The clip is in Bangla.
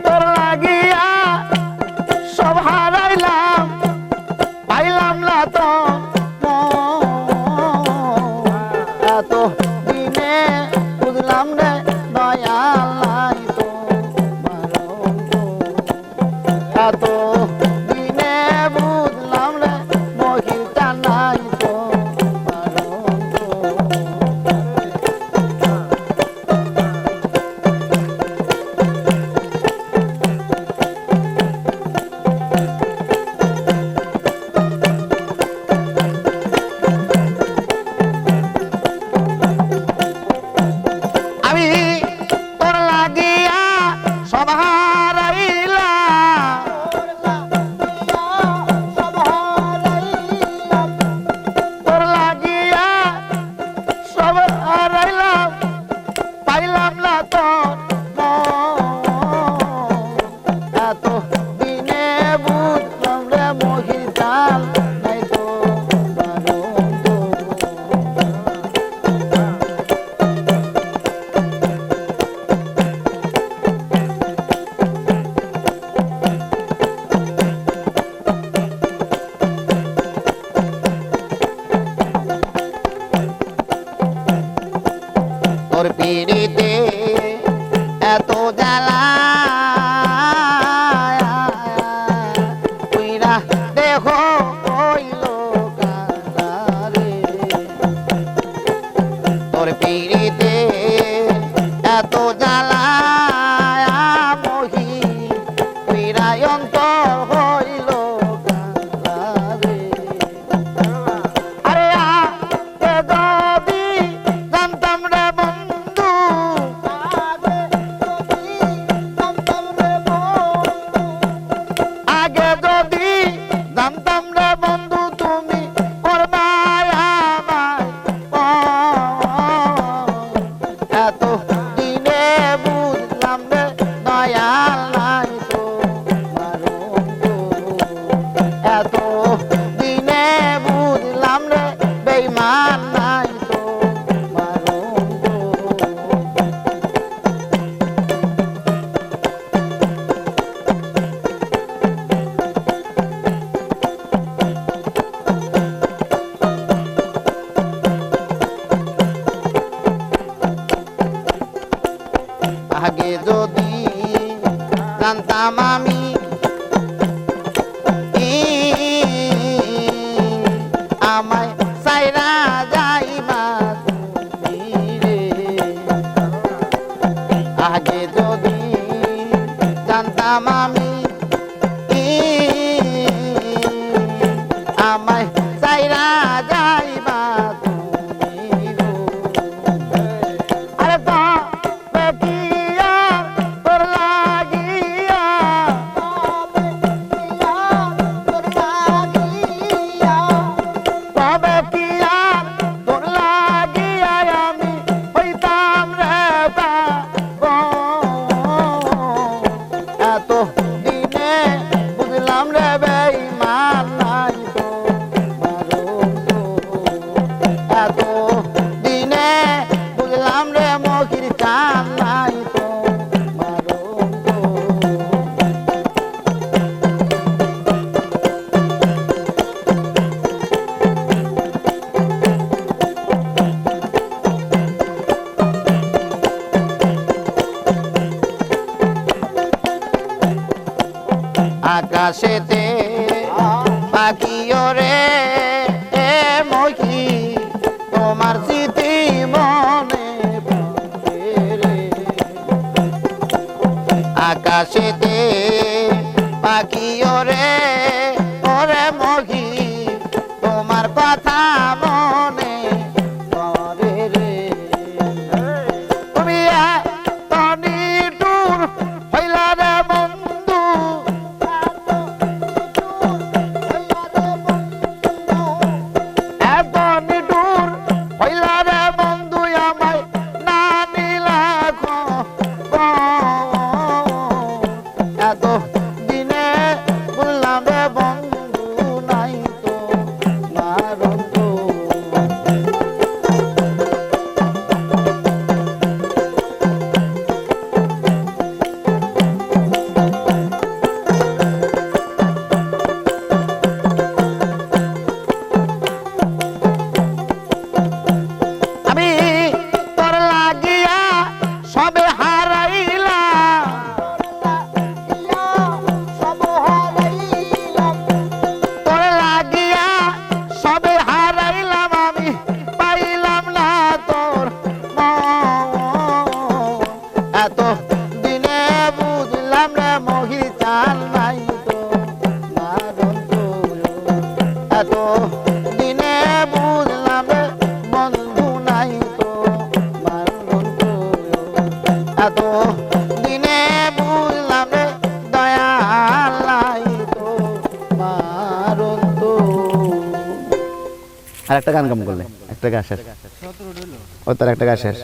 তোর লাগিয়া সব হারাইলাম পাইলাম না তো এত দিনে বুঝলাম রে দয়াল নাই তো এত দিনে বুঝলাম রে মহিটা নাই তো তোর পিড়িতে এত জ্বালা পুইরা দেহ হইল কালারে তোর পিড়িতে এত জ্বালা মহি পুইরা অন্তর হইল কালারে আরে যদি জানতাম রে বন্ধু আগে যদি জানতাম রে বন্ধু তুমি করবাই আমায় এত দিনে বুঝলাম রে দয়াল নাই তো এত দিনে বুঝলাম রে বেঈমান নাই তো আগে যদি জানতাম আমি আমায় সাইরা যাইবা তুমি রে আগে যদি জানতাম আমি আমায় সাইরা যাইবা তুমি গো আরে তো বেকিয়া তোর লাগিয়া তবে কি আর তোর লাগিয়া আমি হইতাম রে এত দিনে বুঝলাম রে বেঈমান নাই তো এত দিনে বুঝলাম রে মহির চান নাই তো আকাশেতে পাখি ওরে মহি তোমার স্মৃতি মনে পড়ে রে আকাশেতে পাখি ওরে ওরে মহি তোমার কথা মনে পড়ে রে তুমি তনি দূর হইলা রে বন্ধু এতনি দূর হইলা রে বন্ধু আমায় না নিলা এত দিনে বললাম বুঝলাম রে মহি চাল নাই তো মারণ তো এত দিনে বুঝলাম রে বন্ধু নাই তো মারণ তো এত দিনে বুঝলাম রে দয়াল নাই তো মারণ তো। আর একটা গান কম করলে একটা গা শেষ ও তার একটা গা শেষ